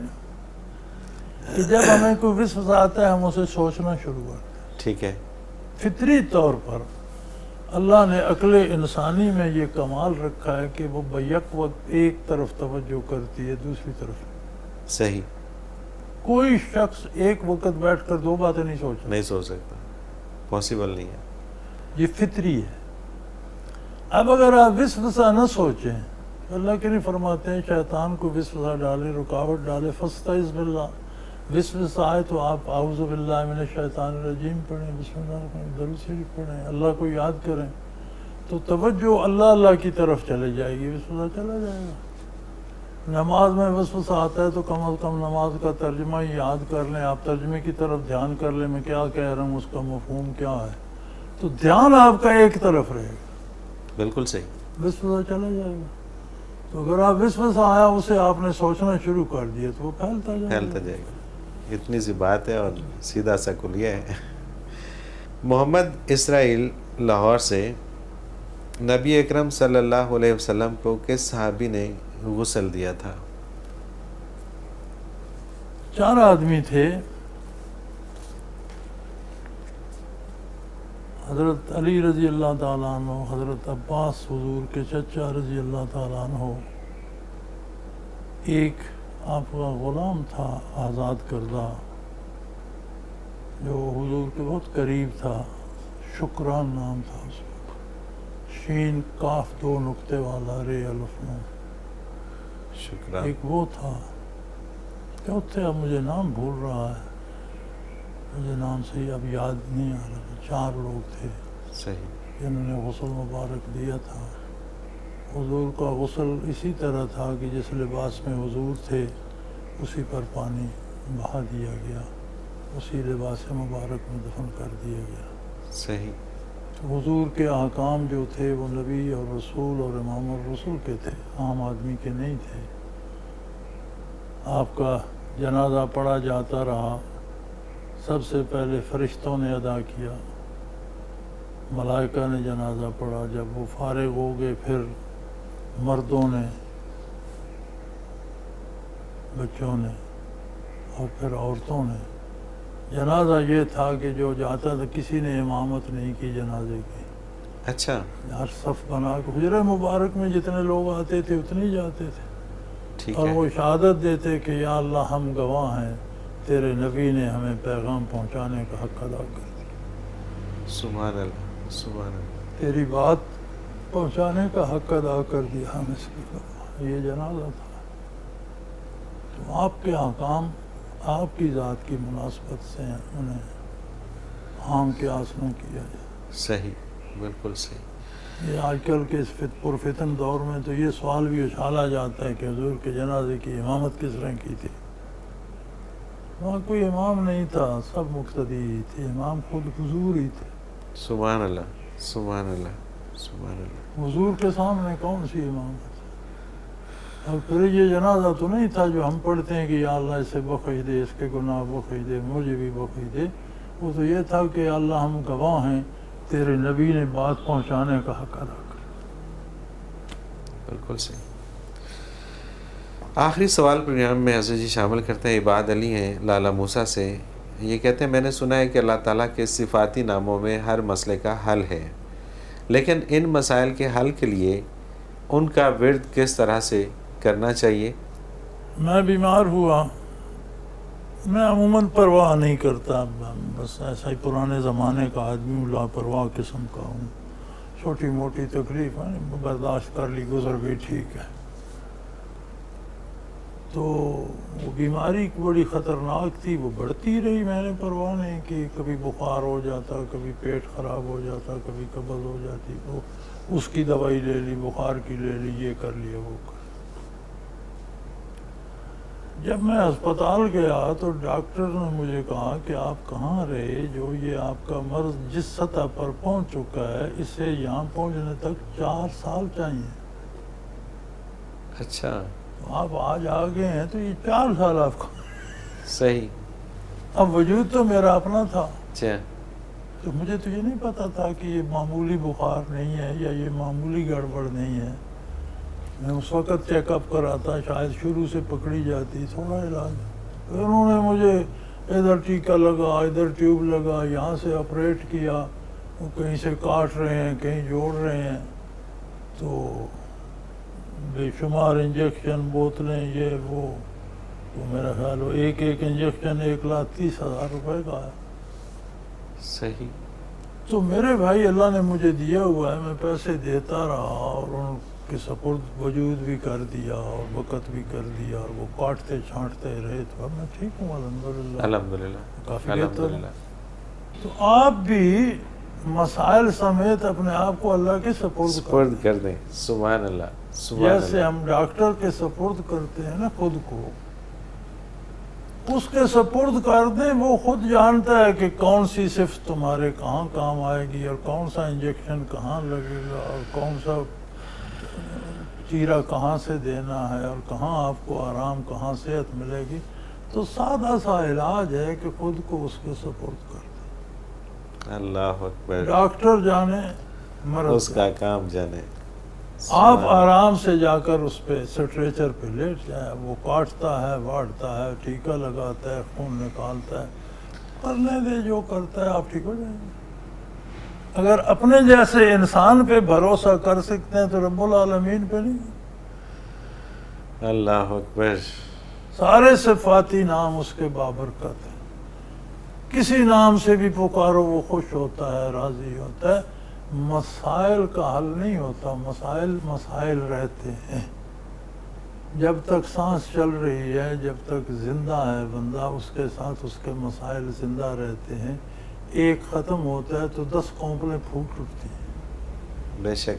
کہ جب ہمیں کوئی وسوسہ آتا ہے ہم اسے سوچنا شروع کرتے ہیں. ٹھیک ہے. فطری طور پر اللہ نے عقل انسانی میں یہ کمال رکھا ہے کہ وہ بیک وقت ایک طرف توجہ کرتی ہے، دوسری طرف. صحیح. کوئی شخص ایک وقت بیٹھ کر دو باتیں نہیں سوچ سکتا، پاسبل نہیں ہے. یہ فطری ہے. اب اگر آپ وسوسہ نہ سوچیں، اللہ کے نہیں فرماتے ہیں شیطان کو وسوسہ ڈالے، رکاوٹ ڈالے، فاستعذ باللہ. وسوسہ آئے تو آپ اعوذ باللہ من الشیطان الرجیم پڑھیں، بسم اللہ الرحمن الرحیم، درود شریف پڑھیں، اللہ کو یاد کریں، تو توجہ اللہ کی طرف چلے جائے گی، وسوسہ چلا جائے گا. نماز میں وسوسہ آتا ہے تو کم از کم نماز کا ترجمہ یاد کر لیں. آپ ترجمے کی طرف دھیان کر لیں، میں کیا کہہ رہا ہوں، اس کا مفہوم کیا ہے، تو دھیان آپ کا ایک طرف رہے گا. بالکل صحیح. وسوسہ چلا جائے گا. تو اگر آپ وسوسہ آیا اسے آپ نے سوچنا شروع کر دیا تو وہ پھیلتا جائے گا. اتنی سی بات ہے اور سیدھا سا کلیہ ہے. محمد اسرائیل لاہور سے. نبی اکرم صلی اللہ علیہ وسلم کو کس صحابی نے غسل دیا تھا؟ 4 آدمی تھے. حضرت علی رضی اللہ تعالیٰ عنہ، حضرت عباس حضور کے چچا رضی اللہ تعالیٰ عنہ، ایک آپ کا غلام تھا آزاد کردہ جو حضور کے بہت قریب تھا، شکران نام تھا اس کا، شین کاف 2 نقطے والا رے الف نون. شکران. ایک وہ تھا. چوتھے اب مجھے نام بھول رہا ہے، مجھے نام صحیح اب یاد نہیں آ رہا. 4 لوگ تھے صحیح جنہوں نے غسل مبارک دیا تھا. حضور کا غسل اسی طرح تھا کہ جس لباس میں حضور تھے اسی پر پانی بہا دیا گیا، اسی لباس مبارک میں دفن کر دیا گیا. صحیح. حضور کے احکام جو تھے وہ نبی اور رسول اور امام الرسول کے تھے، عام آدمی کے نہیں تھے. آپ کا جنازہ پڑھا جاتا رہا. سب سے پہلے فرشتوں نے ادا کیا، ملائکہ نے جنازہ پڑھا. جب وہ فارغ ہو گئے پھر مردوں نے، بچوں نے، اور پھر عورتوں نے. جنازہ یہ تھا کہ جو جاتا تھا کسی نے امامت نہیں کی جنازے کی. اچھا. ہر صف بنا کے حجرہ مبارک میں جتنے لوگ آتے تھے اتنے ہی جاتے تھے. ٹھیک اور ہے. وہ شہادت دیتے کہ یا اللہ ہم گواہ ہیں، تیرے نبی نے ہمیں پیغام پہنچانے کا حق ادا کر دیا. سبحان اللہ، سبحان اللہ. تیری بات پہنچانے کا حق ادا کر دیا، ہم اس کی گواہ. یہ جنازہ تھا. تو آپ کے احکام آپ کی ذات کی مناسبت سے انہیں عام قیاس نہ کیا جائے. صحیح، بالکل صحیح. یہ آج کل کے اس پرفتن دور میں تو یہ سوال بھی اچھالا جاتا ہے کہ حضور کے جنازے کی امامت کس طرح کی تھی. وہاں کوئی امام نہیں تھا، سب مقتدی ہی تھے. امام خود حضور ہی تھے. سبحان اللہ، سبحان اللہ، سبحان اللہ. حضور کے سامنے کون سی امامت؟ اور پھر یہ جنازہ تو نہیں تھا جو ہم پڑھتے ہیں کہ یا اللہ اسے بخش دے، اس کے گناہ بخش دے، مجھے بھی بخش دے. وہ تو یہ تھا کہ اللہ ہم گواہ ہیں، تیرے نبی نے بات پہنچانے کا حق ادا کر. بالکل صحیح. آخری سوال پروگرام میں حضرت جی شامل کرتے ہیں. عباد علی ہیں لالا موسیٰ سے. یہ کہتے ہیں میں نے سنا ہے کہ اللہ تعالیٰ کے صفاتی ناموں میں ہر مسئلے کا حل ہے. لیکن ان مسائل کے حل کے لیے ان کا ورد کس طرح سے کرنا چاہیے؟ میں بیمار ہوا، میں عموماً پرواہ نہیں کرتا، بس ایسا ہی پرانے زمانے کا آدمی ہوں، لاپرواہ قسم کا ہوں، چھوٹی موٹی تکلیف ہے برداشت کر لی، گزر گئی، ٹھیک ہے۔ تو وہ بیماری بڑی خطرناک تھی، وہ بڑھتی رہی، میں نے پرواہ نہیں کی، کبھی بخار ہو جاتا، کبھی پیٹ خراب ہو جاتا، کبھی قبض ہو جاتی، تو اس کی دوائی لے لی، بخار کی لے لی، یہ کر لیا وہ کر۔ جب میں ہسپتال گیا تو ڈاکٹر نے مجھے کہا کہ آپ کہاں رہے، جو یہ آپ کا مرض جس سطح پر پہنچ چکا ہے اسے یہاں پہنچنے تک 4 سال چاہیے۔ اچھا، آپ آج آ گئے ہیں تو یہ 4 سال آپ کا۔ صحیح۔ اب وجود تو میرا اپنا تھا، اچھا، تو مجھے تو یہ نہیں پتا تھا کہ یہ معمولی بخار نہیں ہے یا یہ معمولی گڑبڑ نہیں ہے۔ میں اس وقت چیک اپ کراتا، شاید شروع سے پکڑی جاتی، تھوڑا علاج۔ پھر انہوں نے مجھے ادھر ٹیکا لگا، ادھر ٹیوب لگا، یہاں سے آپریٹ کیا، وہ کہیں سے کاٹ رہے ہیں، کہیں جوڑ رہے ہیں، تو بے شمار انجیکشن، بوتلیں، یہ وہ، تو میرا خیال وہ ایک انجیکشن 1,30,000 روپے کا ہے۔ صحیح۔ تو میرے بھائی اللہ نے مجھے دیا ہوا ہے، میں پیسے دیتا رہا اور ان کے سپرد وجود بھی کر دیا اور وقت بھی کر دیا، اور وہ کاٹتے چھانٹتے رہے، تو اب میں ٹھیک ہوں الحمدللہ، الحمدللہ، کافی بہتر ہوں۔ الحمدللہ۔ تو آپ بھی مسائل سمیت اپنے آپ کو اللہ کے سپرد کر دیں۔ سبحان اللہ، سبحان اللہ۔ جیسے ہم ڈاکٹر کے سپرد کرتے ہیں نا خود کو، اس کے سپرد کر دیں، وہ خود جانتا ہے کہ کون سی صفت تمہارے کہاں کام آئے گی، اور کون سا انجیکشن کہاں لگے گا، اور کون سا چیرا کہاں سے دینا ہے، اور کہاں آپ کو آرام، کہاں صحت ملے گی۔ تو سادہ سا علاج ہے کہ خود کو اس کے سپرد کر دیں۔ اللہ اکبر۔ ڈاکٹر جانے مرض اس کا کام جانے۔ آپ آرام سے جا کر اس پہ سٹریچر پہ لیٹ جائیں، وہ کاٹتا ہے، واڑتا ہے، ٹیکا لگاتا ہے، خون نکالتا ہے، کرنے دے جو کرتا ہے، آپ ٹھیک ہو جائیں گے۔ اگر اپنے جیسے انسان پہ بھروسہ کر سکتے ہیں تو رب العالمین پہ نہیں۔ اللہ اکبر۔ سارے صفاتی نام اس کے بابرکت ہیں، کسی نام سے بھی پکارو وہ خوش ہوتا ہے، راضی ہوتا ہے۔ مسائل کا حل نہیں ہوتا، مسائل رہتے ہیں۔ جب تک سانس چل رہی ہے، جب تک زندہ ہے بندہ، اس کے ساتھ اس کے مسائل زندہ رہتے ہیں۔ ایک ختم ہوتا ہے تو 10 کونپلیں پھوٹ اٹھتی ہیں۔ بے شک۔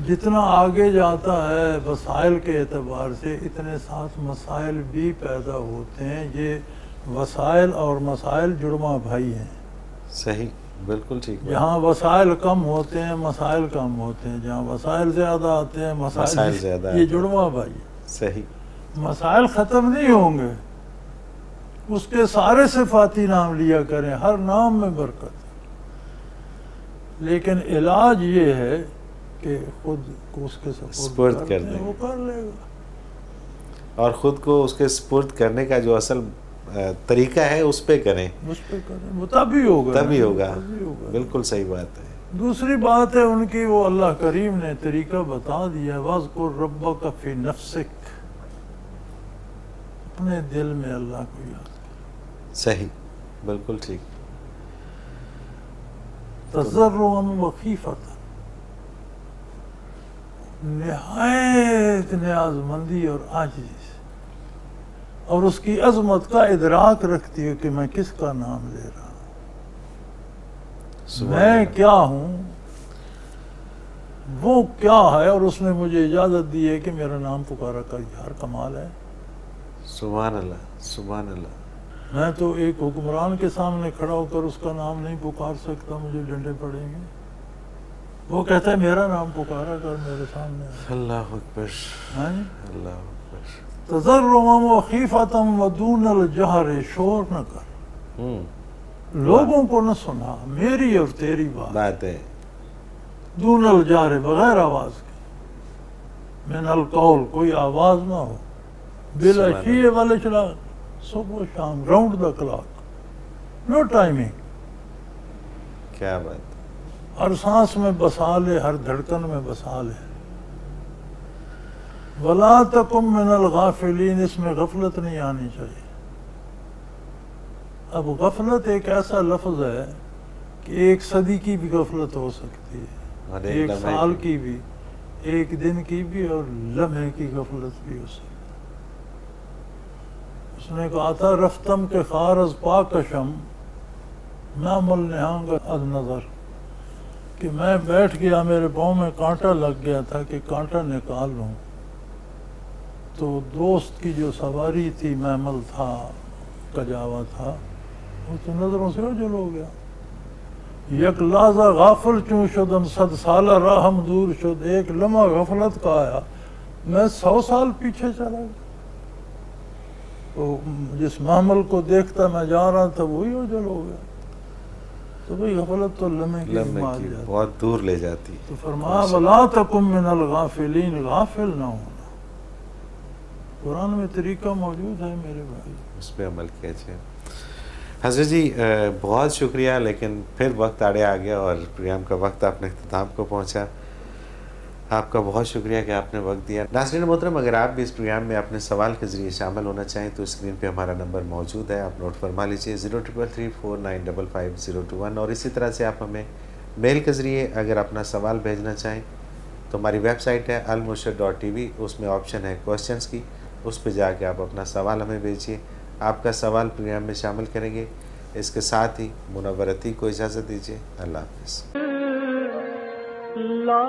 جتنا آگے جاتا ہے وسائل کے اعتبار سے، اتنے ساتھ مسائل بھی پیدا ہوتے ہیں۔ یہ وسائل اور مسائل جڑواں بھائی ہیں۔ صحیح، بالکل ٹھیک۔ جہاں وسائل کم ہوتے ہیں مسائل کم ہوتے ہیں، جہاں وسائل زیادہ آتے ہیں مسائل زیادہ، یہ جڑواں بھائی ہیں۔ صحیح۔ مسائل ختم نہیں ہوں گے، اس کے سارے صفاتی نام لیا کریں، ہر نام میں برکت ہے، لیکن علاج یہ ہے کہ خود کو اس کے سپرد کر دیں، وہ کر لے گا۔ اور خود کو اس کے سپرد کرنے کا جو اصل طریقہ ہے اس پہ کریں، اس پہ کریں، وہ تبھی ہوگا، تبھی ہوگا۔ بالکل صحیح بات ہے۔ دوسری بات ہے ان کی، وہ اللہ کریم نے طریقہ بتا دیا، وَاذْكُرْ رَبَّكَ فِي نَفْسِكَ، اپنے دل میں اللہ کو یاد کر۔ صحیح، بالکل ٹھیک۔ تَضَرُّعًا وَخِيفَةً، نہایت نیاز مندی اور عاجزی سے، اور اس کی عظمت کا ادراک رکھتی ہو کہ میں کس کا نام لے رہا ہوں، میں کیا ہوں، وہ کیا ہے، اور اس نے مجھے اجازت دی ہے کہ میرا نام پکارا کر، یار کمال ہے۔ سبحان اللہ، سبحان اللہ۔ میں تو ایک حکمران کے سامنے کھڑا ہو کر اس کا نام نہیں پکار سکتا، مجھے ڈنڈے پڑیں گے۔ وہ کہتا ہے میرا نام پکارا کر میرے سامنے۔ اللہ اکبر، اللہ اکبر۔ تضرعا وخیفۃ ودون الجہر، شور نہ کر، لوگوں کو نہ سنا، میری اور تیری بات ہے۔ دون الجہر، بغیر آواز کے، من القول، کوئی آواز نہ ہو، بالعشی والاشراق، صبح و شام، round the clock, no timing. کیا بات۔ ہر سانس میں بسا لے، ہر دھڑکن میں بسا لے۔ وَلَا تَكُن مِّنَ الْغَافِلِينَ، اس میں غفلت نہیں آنی چاہیے۔ اب غفلت ایک ایسا لفظ ہے کہ ایک صدی کی بھی غفلت ہو سکتی ہے، اور ایک لمحے سال کی کی بھی، ایک دن کی بھی، اور لمحے کی غفلت بھی ہو سکتی ہے۔ اس نے کہا تھا رفتم کے خارز پاکشم نامل نہانگ از نظر، کہ میں بیٹھ گیا، میرے پاؤں میں کانٹا لگ گیا تھا کہ کانٹا نکال لوں، تو دوست کی جو سواری تھی، محمل تھا، کجاوا تھا، وہ تو نظروں سے اوجھل ہو گیا۔ یک لحظہ غافل چوں شدم صد سالہ راہم دور شد، ایک لمحہ غفلت کا آیا، میں 100 سال پیچھے چلا گیا۔ تو جس محمل کو دیکھتا میں جا رہا تھا وہی اوجھل ہو گیا۔ تو بھئی غفلت تو لمحے کی مار جاتی، بہت دور لے جاتی۔ تو فرمایا وَلَا تَكُن مِّنَ الْغَافِلِينَ، غافل نہ ہونا۔ قرآن میں طریقہ موجود ہے میرے بھائی، اس پہ عمل کیا جائے۔ حضرت جی بہت شکریہ، لیکن پھر وقت آڑے آ گیا اور پروگرام کا وقت اپنے اختتام کو پہنچا۔ آپ کا بہت شکریہ کہ آپ نے وقت دیا۔ ناظرین محترم، اگر آپ بھی اس پروگرام میں اپنے سوال کے ذریعے شامل ہونا چاہیں تو اسکرین پہ ہمارا نمبر موجود ہے، آپ نوٹ فرما لیجیے 0333495501، اور اسی طرح سے آپ ہمیں میل کے ذریعے اگر اپنا سوال بھیجنا چاہیں تو ہماری ویب سائٹ ہے almurshid.tv، اس میں آپشن ہے کوسچنز کی، اس پہ جا کے آپ اپنا سوال ہمیں بھیجیے، آپ کا سوال پروگرام میں شامل کریں گے۔ اس کے ساتھ ہی منور عتیق کو اجازت دیجیے، اللہ حافظ۔ لا